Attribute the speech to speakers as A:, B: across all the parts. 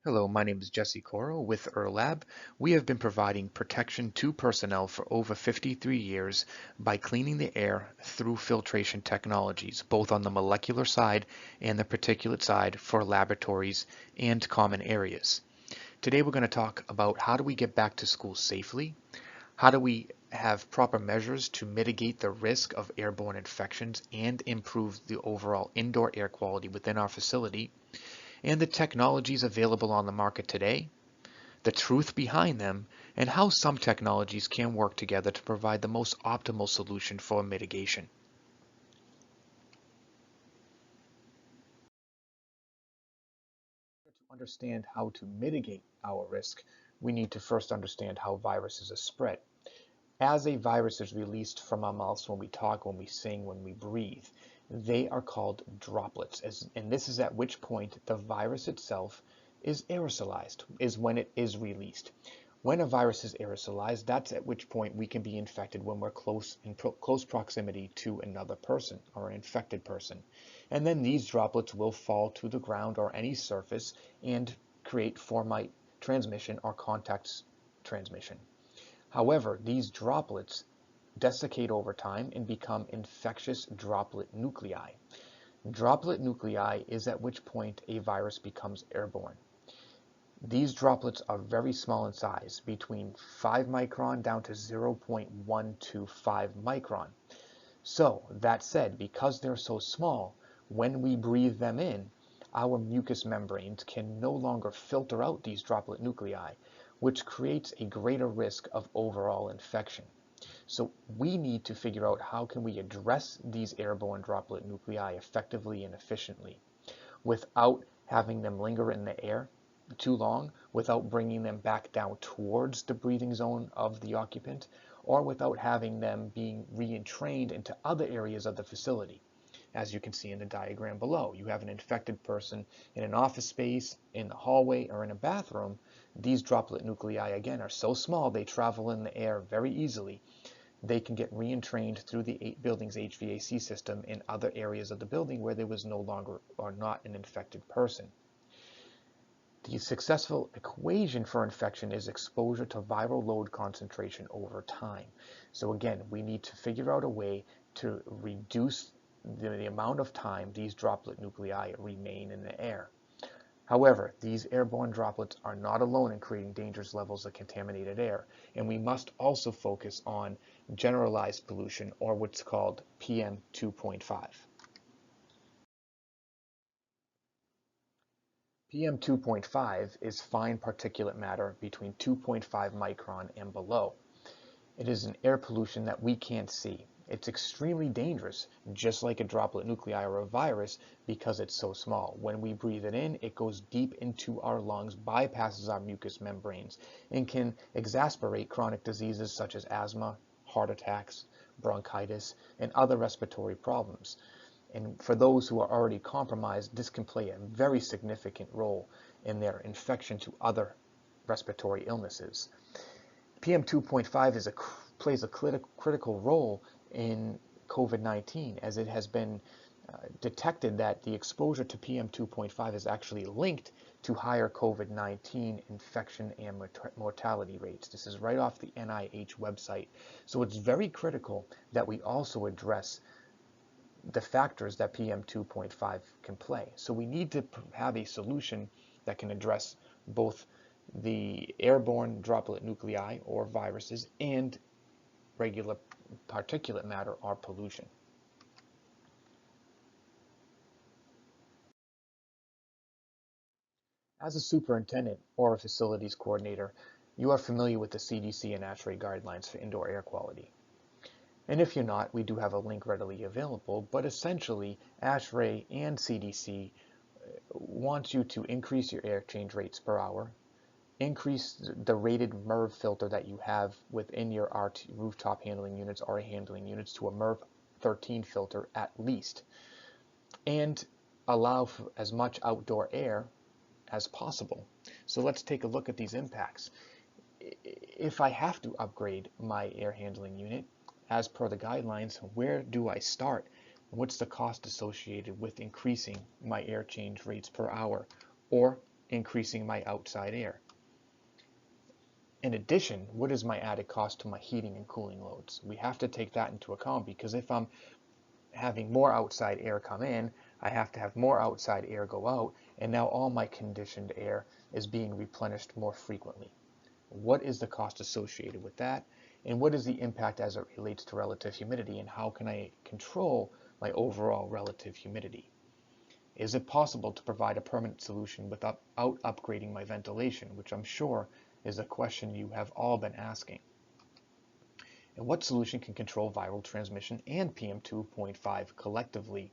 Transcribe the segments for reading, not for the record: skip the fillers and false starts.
A: Hello, my name is Jesse Coro with EarLab. We have been providing protection to personnel for over 53 years by cleaning the air through filtration technologies, both on the molecular side and the particulate side for laboratories and common areas. Today we're going to talk about how do we get back to school safely, how do we have proper measures to mitigate the risk of airborne infections and improve the overall indoor air quality within our facility, and the technologies available on the market today, the truth behind them, and how some technologies can work together to provide the most optimal solution for mitigation. To understand how to mitigate our risk, we need to first understand how viruses are spread. As a virus is released from our mouths when we talk, when we sing, when we breathe, they are called droplets. And this is at which point the virus itself is aerosolized, is when it is released. When a virus is aerosolized, that's at which point we can be infected when we're in close proximity to another person or an infected person. And then these droplets will fall to the ground or any surface and create formite transmission or contact transmission. However, these droplets desiccate over time and become infectious droplet nuclei. Droplet nuclei is at which point a virus becomes airborne. These droplets are very small in size, between 5 micron down to 0.125 micron. So, that said, because they're so small, when we breathe them in, our mucous membranes can no longer filter out these droplet nuclei, which creates a greater risk of overall infection. So we need to figure out how can we address these airborne droplet nuclei effectively and efficiently without having them linger in the air too long, without bringing them back down towards the breathing zone of the occupant, or without having them being re-entrained into other areas of the facility. As you can see in the diagram below, you have an infected person in an office space, in the hallway, or in a bathroom. These droplet nuclei, again, are so small they travel in the air very easily. They can get re-entrained through the building's HVAC system in other areas of the building where there was no longer or not an infected person. The successful equation for infection is exposure to viral load concentration over time. So again, we need to figure out a way to reduce the amount of time these droplet nuclei remain in the air. However, these airborne droplets are not alone in creating dangerous levels of contaminated air, and we must also focus on generalized pollution, or what's called PM2.5. PM2.5 is fine particulate matter between 2.5 micron and below. It is an air pollution that we can't see. It's extremely dangerous, just like a droplet nuclei or a virus, because it's so small. When we breathe it in, it goes deep into our lungs, bypasses our mucous membranes, and can exacerbate chronic diseases such as asthma, heart attacks, bronchitis, and other respiratory problems. And for those who are already compromised, this can play a very significant role in their infection to other respiratory illnesses. PM2.5 plays a critical role in COVID-19, as it has been detected that the exposure to PM2.5 is actually linked to higher COVID-19 infection and mortality rates. This is right off the NIH website. So it's very critical that we also address the factors that PM2.5 can play. So we need to have a solution that can address both the airborne droplet nuclei or viruses and regular particulate matter or pollution. As a superintendent or a facilities coordinator, you are familiar with the CDC and ASHRAE guidelines for indoor air quality. And if you're not, we do have a link readily available, but essentially ASHRAE and CDC wants you to increase your air change rates per hour, increase the rated MERV filter that you have within your rooftop handling units or handling units to a MERV 13 filter at least, and allow for as much outdoor air as possible. So let's take a look at these impacts. If I have to upgrade my air handling unit, as per the guidelines, where do I start? What's the cost associated with increasing my air change rates per hour? Or increasing my outside air. In addition, what is my added cost to my heating and cooling loads? We have to take that into account, because if I'm having more outside air come in, I have to have more outside air go out, and now all my conditioned air is being replenished more frequently. What is the cost associated with that? And what is the impact as it relates to relative humidity, and how can I control my overall relative humidity? Is it possible to provide a permanent solution without upgrading my ventilation, which I'm sure is a question you have all been asking? And what solution can control viral transmission and PM2.5 collectively?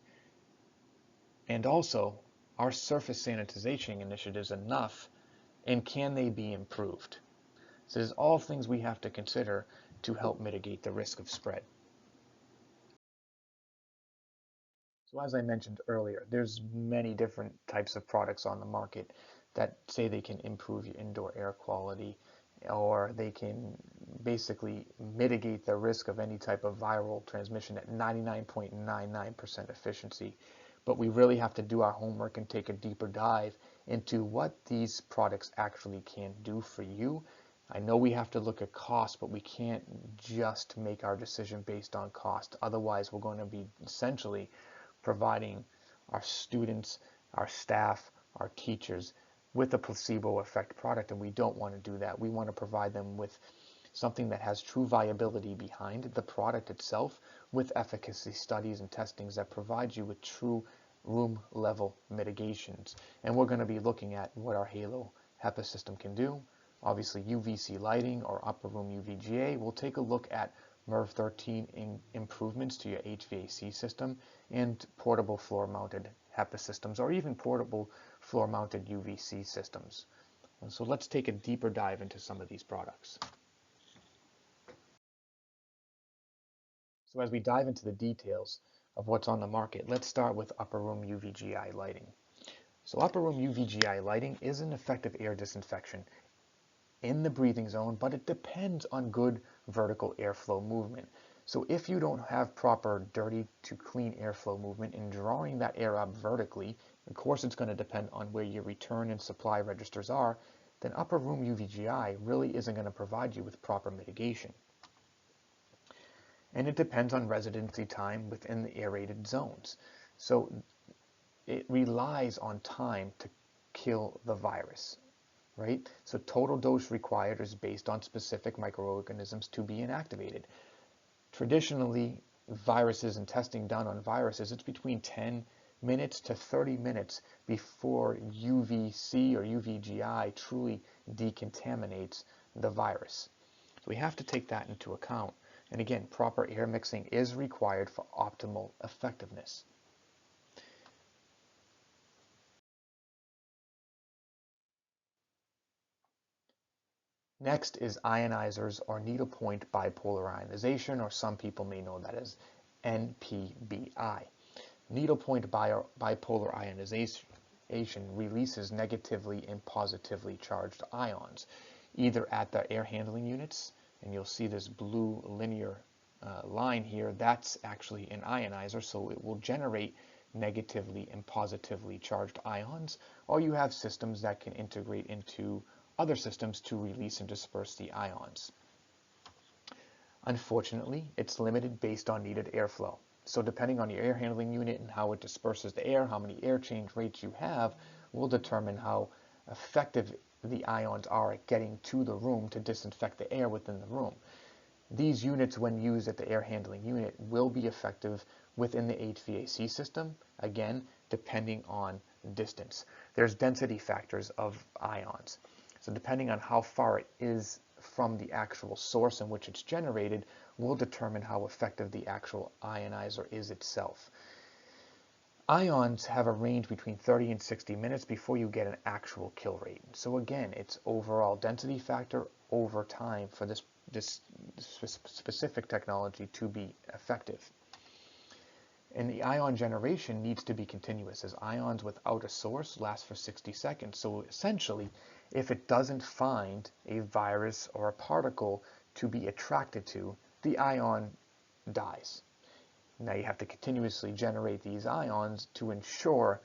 A: And also, are surface sanitization initiatives enough, and can they be improved? So these are all things we have to consider to help mitigate the risk of spread. So as I mentioned earlier, there's many different types of products on the market that say they can improve your indoor air quality, or they can basically mitigate the risk of any type of viral transmission at 99.99% efficiency. But we really have to do our homework and take a deeper dive into what these products actually can do for you. I know we have to look at cost, but we can't just make our decision based on cost. Otherwise, we're going to be essentially providing our students, our staff, our teachers with a placebo effect product, and we don't want to do that. We want to provide them with something that has true viability behind the product itself, with efficacy studies and testings that provide you with true room level mitigations. And we're going to be looking at what our Halo HEPA system can do. Obviously, UVC lighting or upper room UVGA. We'll take a look at MERV 13 improvements to your HVAC system, and portable floor-mounted HEPA systems, or even portable floor-mounted UVC systems. And so let's take a deeper dive into some of these products. So as we dive into the details of what's on the market, let's start with upper room UVGI lighting. So upper room UVGI lighting is an effective air disinfection in the breathing zone, but it depends on good vertical airflow movement. So if you don't have proper dirty to clean airflow movement in drawing that air up vertically, of course it's going to depend on where your return and supply registers are, then upper room UVGI really isn't going to provide you with proper mitigation. And it depends on residency time within the aerated zones. So it relies on time to kill the virus, right? So total dose required is based on specific microorganisms to be inactivated. Traditionally, viruses and testing done on viruses, it's between 10 minutes to 30 minutes before UVC or UVGI truly decontaminates the virus. So we have to take that into account. And again, proper air mixing is required for optimal effectiveness. Next is ionizers, or needlepoint bipolar ionization, or some people may know that as NPBI. Needlepoint bipolar ionization releases negatively and positively charged ions, either at the air handling units, and you'll see this blue linear line here, that's actually an ionizer, so it will generate negatively and positively charged ions, or you have systems that can integrate into other systems to release and disperse the ions. Unfortunately, it's limited based on needed airflow. So depending on your air handling unit and how it disperses the air, how many air change rates you have, will determine how effective the ions are at getting to the room to disinfect the air within the room. These units, when used at the air handling unit, will be effective within the HVAC system, again, depending on distance. There's density factors of ions. So depending on how far it is from the actual source in which it's generated will determine how effective the actual ionizer is itself. Ions have a range between 30 and 60 minutes before you get an actual kill rate. So again, it's overall density factor over time for this specific technology to be effective. And the ion generation needs to be continuous, as ions without a source last for 60 seconds. So essentially, if it doesn't find a virus or a particle to be attracted to, the ion dies. Now you have to continuously generate these ions to ensure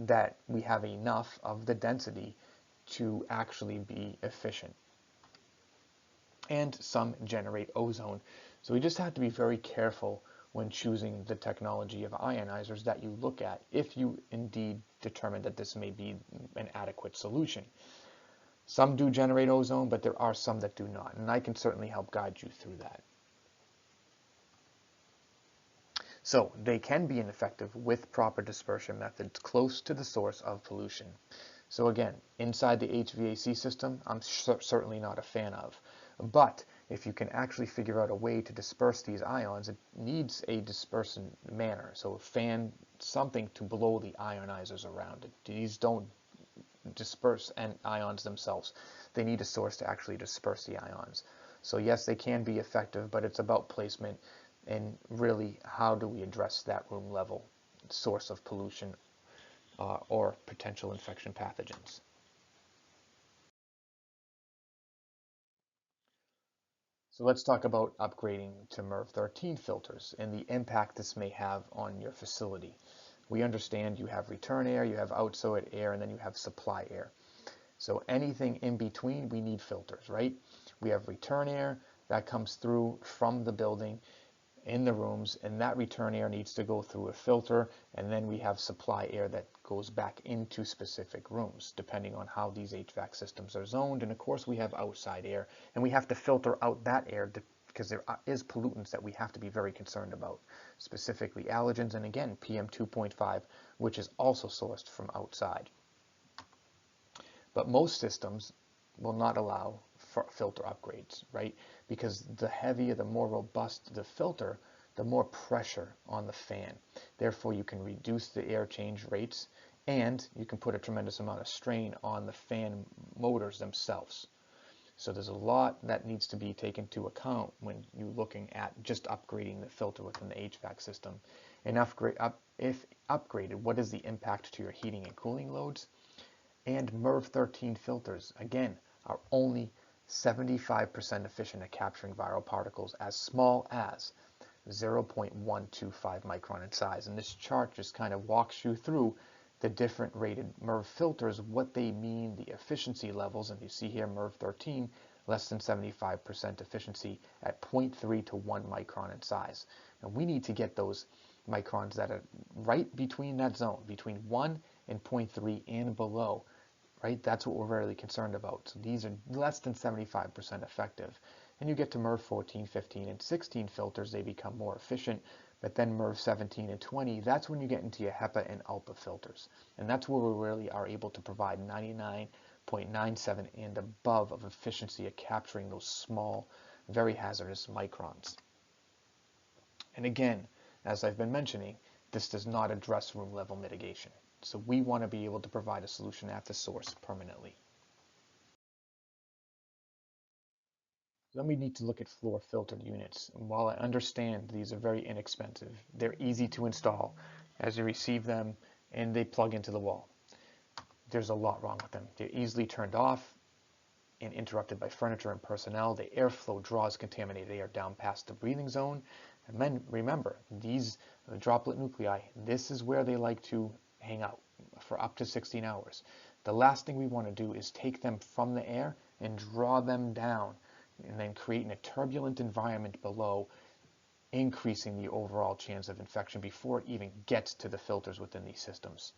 A: that we have enough of the density to actually be efficient. And some generate ozone. So we just have to be very careful when choosing the technology of ionizers that you look at if you indeed determine that this may be an adequate solution. Some do generate ozone, but there are some that do not, and I can certainly help guide you through that. So they can be ineffective with proper dispersion methods close to the source of pollution. So again, inside the HVAC system, I'm certainly not a fan of. But if you can actually figure out a way to disperse these ions, it needs a dispersion manner. So fan something to blow the ionizers around it. These don't disperse ions themselves. They need a source to actually disperse the ions. So yes, they can be effective, but it's about placement and really how do we address that room level source of pollution or potential infection pathogens. So let's talk about upgrading to MERV 13 filters and the impact this may have on your facility. We understand you have return air, you have outside air, and then you have supply air. So anything in between, we need filters, right? We have return air that comes through from the building in the rooms, and that return air needs to go through a filter, and then we have supply air that goes back into specific rooms, depending on how these HVAC systems are zoned. And of course, we have outside air, and we have to filter out that air because there is pollutants that we have to be very concerned about, specifically allergens, and again, PM2.5, which is also sourced from outside. But most systems will not allow for filter upgrades, right? Because the heavier, the more robust the filter, the more pressure on the fan. Therefore, you can reduce the air change rates, and you can put a tremendous amount of strain on the fan motors themselves. So there's a lot that needs to be taken into account when you're looking at just upgrading the filter within the HVAC system. And if upgraded, what is the impact to your heating and cooling loads? And MERV 13 filters, again, are only 75% efficient at capturing viral particles as small as 0.125 micron in size. And this chart just kind of walks you through the different rated MERV filters, what they mean, the efficiency levels. And you see here MERV 13, less than 75% efficiency at 0.3 to 1 micron in size. And we need to get those microns that are right between that zone, between 1 and 0.3 and below. Right? That's what we're really concerned about. So these are less than 75% effective. And you get to MERV 14, 15, and 16 filters, they become more efficient. But then MERV 17 and 20, that's when you get into your HEPA and ALPA filters. And that's where we really are able to provide 99.97 and above of efficiency at capturing those small, very hazardous microns. And again, as I've been mentioning, this does not address room level mitigation. So we want to be able to provide a solution at the source permanently. Then we need to look at floor filtered units. And while I understand these are very inexpensive, they're easy to install as you receive them and they plug into the wall. There's a lot wrong with them. They're easily turned off and interrupted by furniture and personnel. The airflow draws contaminated air down past the breathing zone. And then remember, these droplet nuclei, this is where they like to hang out for up to 16 hours. The last thing we want to do is take them from the air and draw them down and then creating a turbulent environment below, increasing the overall chance of infection before it even gets to the filters within these systems.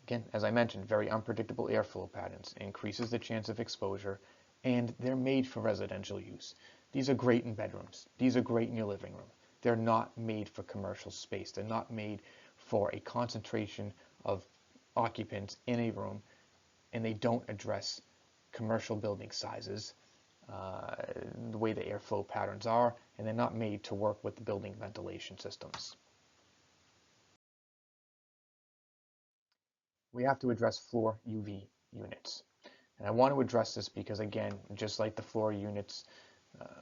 A: Again, as I mentioned, very unpredictable airflow patterns increases the chance of exposure, and they're made for residential use. These are great in bedrooms. These are great in your living room. They're not made for commercial space. They're not made for a concentration of occupants in a room, and they don't address commercial building sizes, the way the airflow patterns are, and they're not made to work with the building ventilation systems. We have to address floor UV units. And I want to address this because, again, just like the floor units,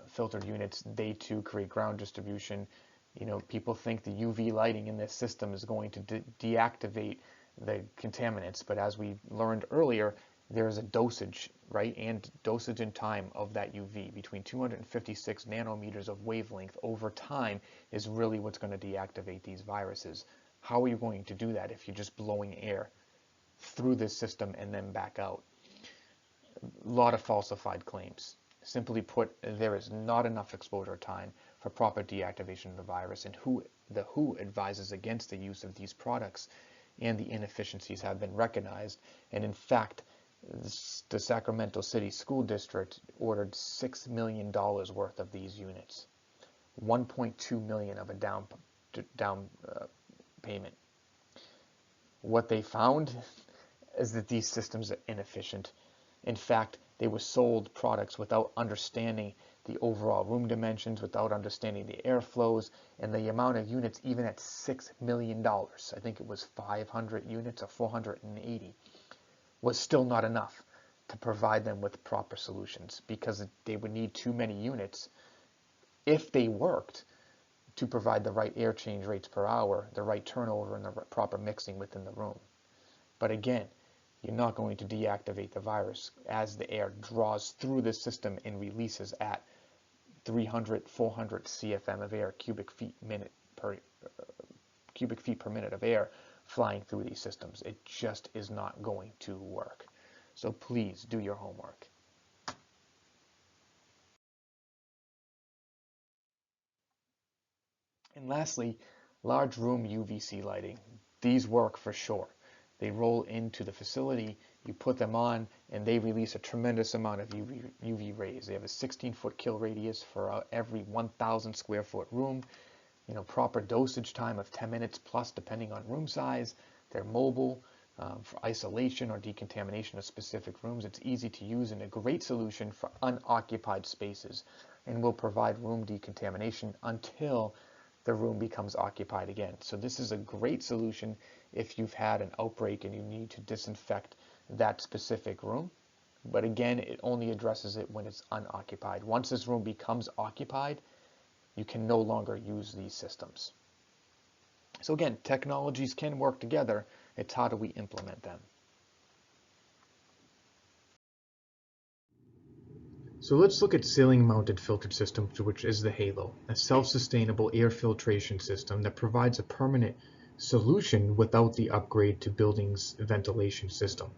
A: filtered units, they too create ground distribution. You know, people think the UV lighting in this system is going to deactivate the contaminants, but as we learned earlier, there is a dosage, right, and dosage and time of that UV. Between 256 nanometers of wavelength over time is really what's going to deactivate these viruses. How are you going to do that if you're just blowing air through this system and then back out. A lot of falsified claims. Simply put, there is not enough exposure time for proper deactivation of the virus, and the WHO advises against the use of these products, and the inefficiencies have been recognized. And in fact, the Sacramento City School District ordered $6 million worth of these units, 1.2 million of a down payment. What they found is that these systems are inefficient. In fact, they were sold products without understanding the overall room dimensions, without understanding the airflows, and the amount of units, even at $6 million, I think it was 500 units or 480, was still not enough to provide them with proper solutions, because they would need too many units, if they worked, to provide the right air change rates per hour, the right turnover, and the proper mixing within the room. But again, you're not going to deactivate the virus as the air draws through the system and releases at 300, 400 CFM of air, cubic feet per minute of air flying through these systems. It just is not going to work. So please do your homework. And lastly, large room UVC lighting. These work for sure. They roll into the facility, you put them on, and they release a tremendous amount of UV rays. They have a 16-foot kill radius for every 1,000 square foot room. Proper dosage time of 10 minutes plus, depending on room size. They're mobile for isolation or decontamination of specific rooms. It's easy to use and a great solution for unoccupied spaces, and will provide room decontamination until the room becomes occupied again. So this is a great solution if you've had an outbreak and you need to disinfect that specific room. But again, it only addresses it when it's unoccupied. Once this room becomes occupied, you can no longer use these systems. So again, technologies can work together. It's how do we implement them? So let's look at ceiling-mounted filtered systems, which is the HALO, a self-sustainable air filtration system that provides a permanent solution without the upgrade to building's ventilation system.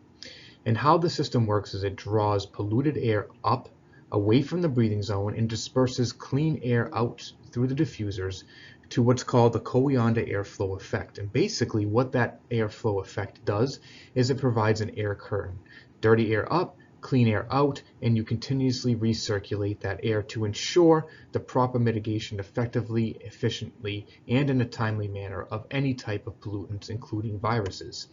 A: And how the system works is it draws polluted air up away from the breathing zone and disperses clean air out through the diffusers to what's called the Coionda airflow effect. And basically what that airflow effect does is it provides an air curtain. Dirty air up, clean air out, and you continuously recirculate that air to ensure the proper mitigation effectively, efficiently, and in a timely manner of any type of pollutants, including viruses.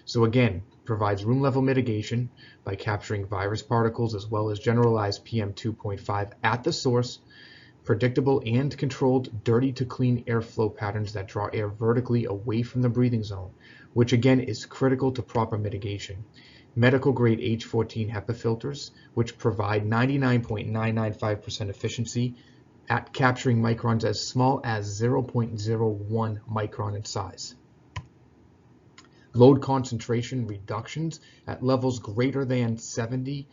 A: So again, provides room level mitigation by capturing virus particles as well as generalized PM2.5 at the source, predictable and controlled dirty to clean airflow patterns that draw air vertically away from the breathing zone, which again is critical to proper mitigation. Medical grade H14 HEPA filters, which provide 99.995% efficiency at capturing microns as small as 0.01 micron in size. Load concentration reductions at levels greater than 70%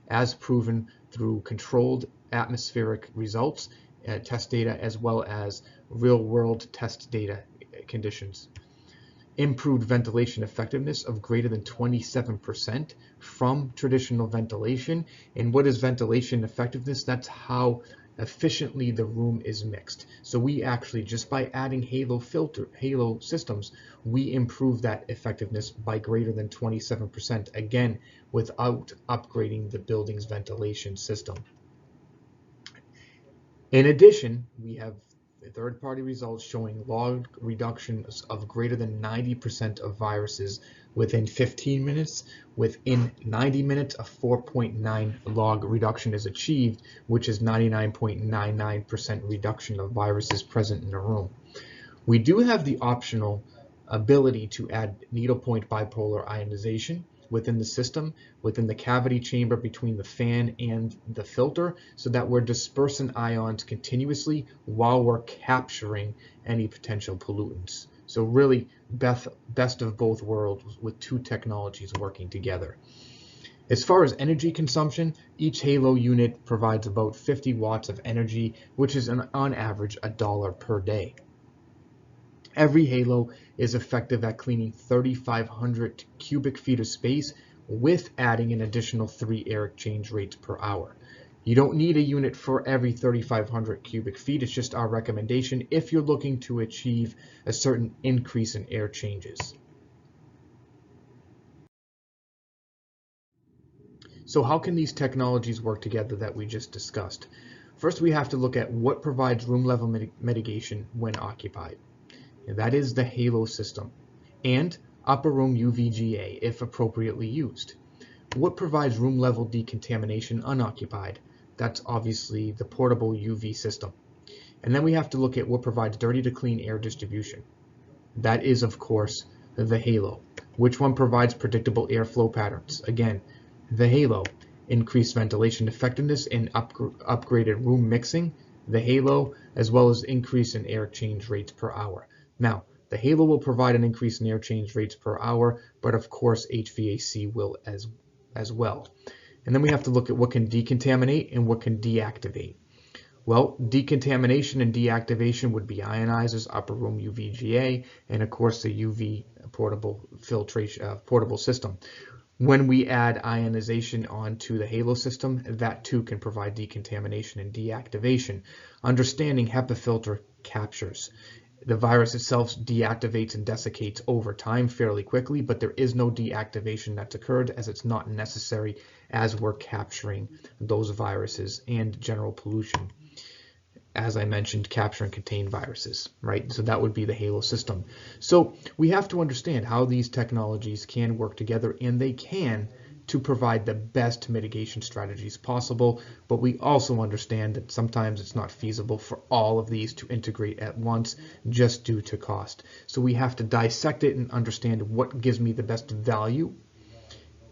A: as proven through controlled atmospheric results, test data, as well as real-world test data conditions. Improved ventilation effectiveness of greater than 27% from traditional ventilation. And what is ventilation effectiveness? That's how efficiently the room is mixed. So we actually, just by adding HALO systems, we improve that effectiveness by greater than 27%, again, without upgrading the building's ventilation system. In addition, we have third-party results showing log reductions of greater than 90% of viruses within 15 minutes. Within 90 minutes, a 4.9 log reduction is achieved, which is 99.99% reduction of viruses present in a room. We do have the optional ability to add needlepoint bipolar ionization within the system, within the cavity chamber between the fan and the filter, so that we're dispersing ions continuously while we're capturing any potential pollutants. So really best of both worlds with two technologies working together. As far as energy consumption, each HALO unit provides about 50 watts of energy, which is on average $1 per day. Every halo is effective at cleaning 3,500 cubic feet of space with adding an additional 3 air exchange rates per hour. You don't need a unit for every 3,500 cubic feet. It's just our recommendation if you're looking to achieve a certain increase in air changes. So how can these technologies work together that we just discussed? First, we have to look at what provides room level mitigation when occupied. And that is the halo system and upper room UVGA if appropriately used. What provides room level decontamination unoccupied? That's obviously the portable UV system. And then we have to look at what provides dirty to clean air distribution. That is, of course, the halo. Which one provides predictable airflow patterns? Again, the halo. Increased ventilation effectiveness and upgraded room mixing, the halo, as well as increase in air change rates per hour. Now, the halo will provide an increase in air change rates per hour, but of course HVAC will as well. And then we have to look at what can decontaminate and what can deactivate. Well, decontamination and deactivation would be ionizers, upper room UVGA, and of course the UV portable filtration portable system. When we add ionization onto the halo system, that too can provide decontamination and deactivation. Understanding HEPA filter captures. The virus itself deactivates and desiccates over time fairly quickly, but there is no deactivation that's occurred as it's not necessary as we're capturing those viruses and general pollution. As I mentioned, capture and contain viruses, right? So that would be the halo system. So we have to understand how these technologies can work together, and they can, to provide the best mitigation strategies possible, but we also understand that sometimes it's not feasible for all of these to integrate at once just due to cost. So we have to dissect it and understand what gives me the best value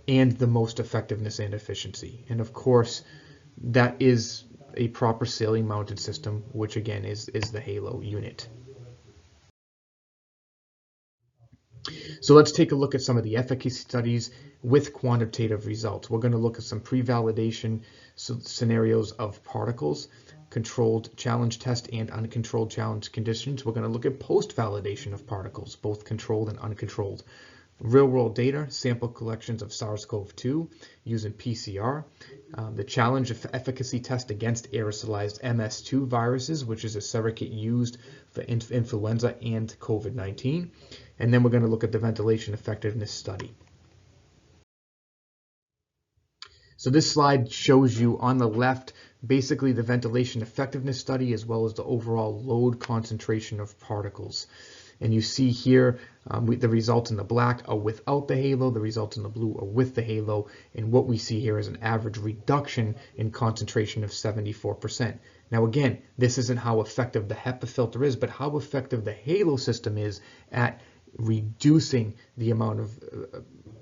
A: and the most effectiveness and efficiency. And of course, that is a proper ceiling mounted system, which again is the halo unit. So let's take a look at some of the efficacy studies with quantitative results. We're going to look at some pre-validation scenarios of particles, controlled challenge test and uncontrolled challenge conditions. We're going to look at post-validation of particles, both controlled and uncontrolled. Real-world data, sample collections of SARS-CoV-2 using PCR, the challenge of efficacy test against aerosolized MS2 viruses, which is a surrogate used for influenza and COVID-19. And then we're going to look at the ventilation effectiveness study. So this slide shows you on the left basically the ventilation effectiveness study as well as the overall load concentration of particles. And you see here the results in the black are without the halo, the results in the blue are with the halo, and what we see here is an average reduction in concentration of 74%. Now again, this isn't how effective the HEPA filter is, but how effective the halo system is at reducing the amount of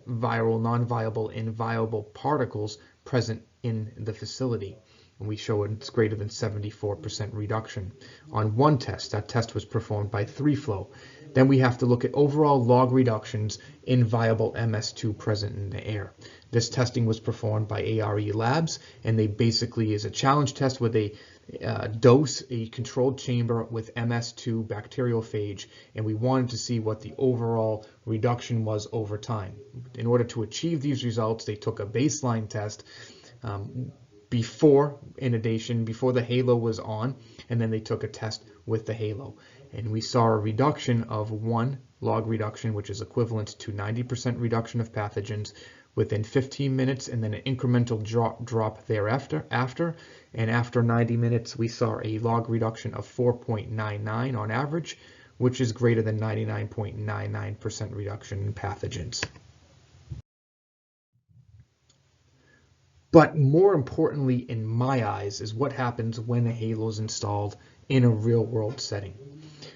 A: viral, non-viable, and viable particles present in the facility. And we show it's greater than 74% reduction on one test. That test was performed by 3Flow. Then we have to look at overall log reductions in viable MS2 present in the air. This testing was performed by ARE Labs, and they basically is a challenge test where they dose a controlled chamber with MS2 bacteriophage, and we wanted to see what the overall reduction was over time. In order to achieve these results, they took a baseline test before inundation, before the halo was on, and then they took a test with the halo. And we saw a reduction of 1 log reduction, which is equivalent to 90% reduction of pathogens within 15 minutes, and then an incremental drop thereafter. And after 90 minutes, we saw a log reduction of 4.99 on average, which is greater than 99.99% reduction in pathogens. But more importantly, in my eyes, is what happens when a halo is installed in a real-world setting.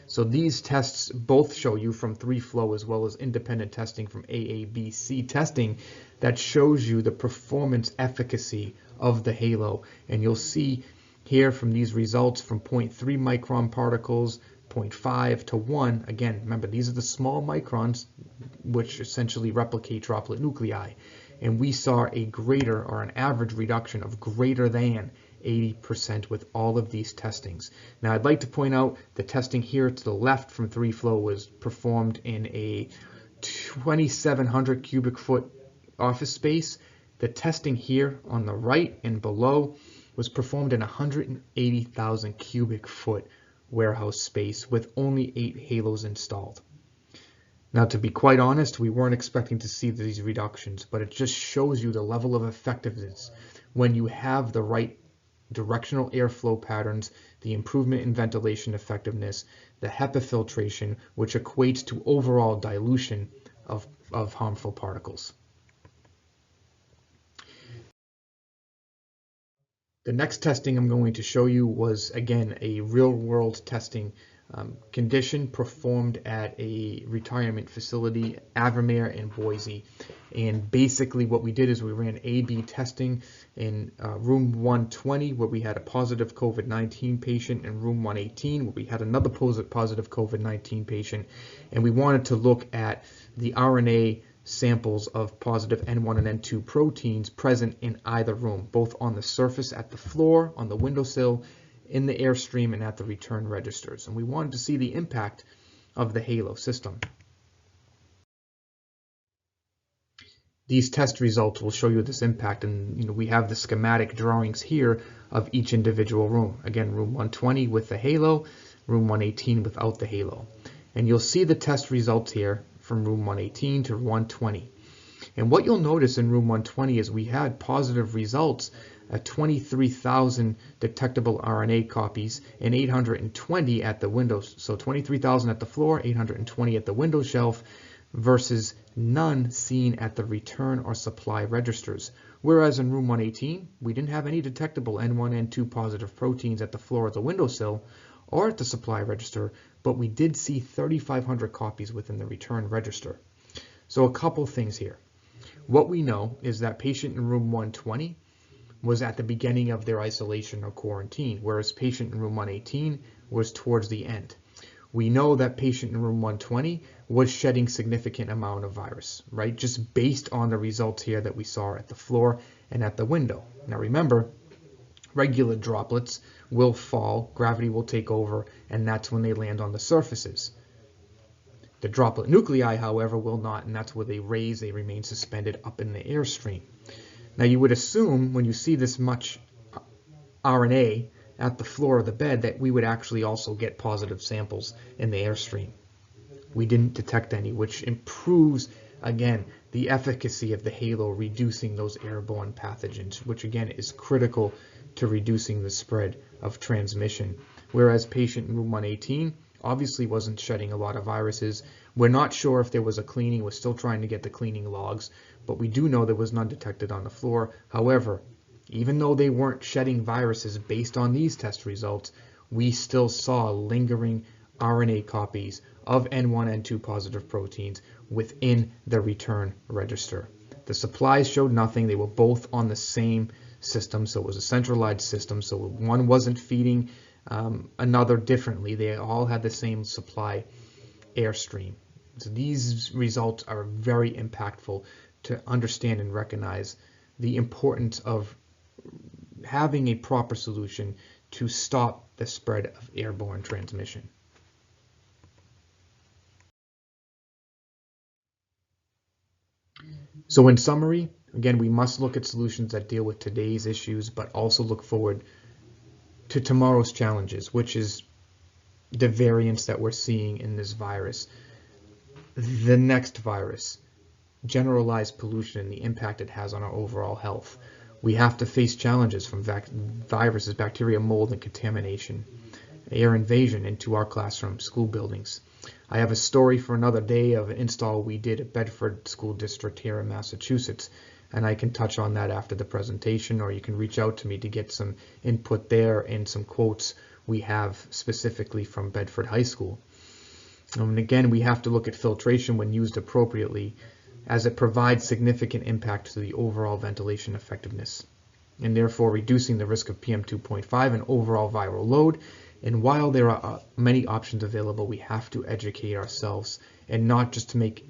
A: So these tests both show you from 3Flow as well as independent testing from AABC testing that shows you the performance efficacy of the halo. And you'll see here from these results from 0.3 micron particles, 0.5 to 1. Again, remember, these are the small microns which essentially replicate droplet nuclei. And we saw a greater or an average reduction of greater than
B: 80% with all of these testings. Now I'd like to point out the testing here to the left from 3Flow was performed in a 2,700 cubic foot office space. The testing here on the right and below was performed in 180,000 cubic foot warehouse space with only 8 halos installed. Now, to be quite honest, we weren't expecting to see these reductions, but it just shows you the level of effectiveness when you have the right directional airflow patterns, the improvement in ventilation effectiveness, the HEPA filtration, which equates to overall dilution of harmful particles. The next testing I'm going to show you was, again, a real-world testing condition performed at a retirement facility, Avamere in Boise. And basically what we did is we ran A/B testing in room 120, where we had a positive COVID-19 patient, and room 118, where we had another positive COVID-19 patient. And we wanted to look at the RNA samples of positive N1 and N2 proteins present in either room, both on the surface at the floor, on the windowsill, in the airstream, and at the return registers. And we wanted to see the impact of the halo system. These test results will show you this impact, and we have the schematic drawings here of each individual room. Again, room 120 with the halo, room 118 without the halo. And you'll see the test results here from room 118 to 120. And what you'll notice in room 120 is we had positive results at 23,000 detectable RNA copies and 820 at the windows. So 23,000 at the floor, 820 at the window shelf, versus none seen at the return or supply registers. Whereas in room 118, we didn't have any detectable N1 and N2 positive proteins at the floor of the windowsill or at the supply register, but we did see 3,500 copies within the return register. So a couple things here. What we know is that patient in room 120 was at the beginning of their isolation or quarantine, whereas patient in room 118 was towards the end. We know that patient in room 120 was shedding significant amount of virus, right? Just based on the results here that we saw at the floor and at the window. Now remember, regular droplets will fall, gravity will take over, and that's when they land on the surfaces. The droplet nuclei, however, will not, and that's where they raise, they remain suspended up in the airstream. Now you would assume when you see this much RNA at the floor of the bed that we would actually also get positive samples in the airstream. We didn't detect any, which improves, again, the efficacy of the halo, reducing those airborne pathogens, which again is critical to reducing the spread of transmission. Whereas patient in room 118 obviously wasn't shedding a lot of viruses. We're not sure if there was a cleaning. We're still trying to get the cleaning logs, but we do know there was none detected on the floor. However, even though they weren't shedding viruses based on these test results, we still saw lingering RNA copies of N1 N2 positive proteins within the return register. The supplies showed nothing. They were both on the same system, so it was a centralized system, so one wasn't feeding another differently. They all had the same supply airstream. So these results are very impactful to understand and recognize the importance of having a proper solution to stop the spread of airborne transmission. So in summary, again, we must look at solutions that deal with today's issues, but also look forward to tomorrow's challenges, which is the variants that we're seeing in this virus, the next virus, generalized pollution, and the impact it has on our overall health. We have to face challenges from viruses, bacteria, mold, and contamination, air invasion into our classrooms, school buildings. I have a story for another day of an install we did at Bedford School District here in Massachusetts, and I can touch on that after the presentation, or you can reach out to me to get some input there and some quotes we have specifically from Bedford High School. And again, we have to look at filtration when used appropriately, as it provides significant impact to the overall ventilation effectiveness, and therefore reducing the risk of PM2.5 and overall viral load. And while there are many options available, we have to educate ourselves and not just to make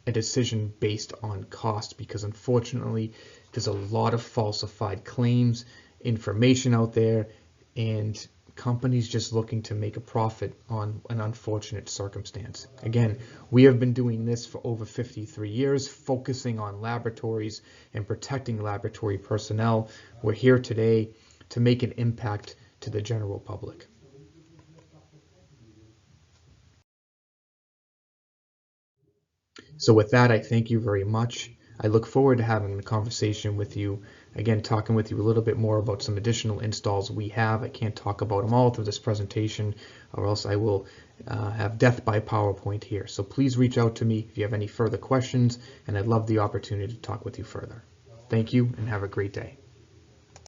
B: a decision based on cost, because unfortunately there's a lot of falsified claims information out there, and companies just looking to make a profit on an unfortunate circumstance. Again, we have been doing this for over 53 years, focusing on laboratories and protecting laboratory personnel. We're here today to make an impact to the general public. So with that, I thank you very much. I look forward to having a conversation with you, again, talking with you a little bit more about some additional installs we have. I can't talk about them all through this presentation, or else I will have death by PowerPoint here. So please reach out to me if you have any further questions, and I'd love the opportunity to talk with you further. Thank you, and have a great day.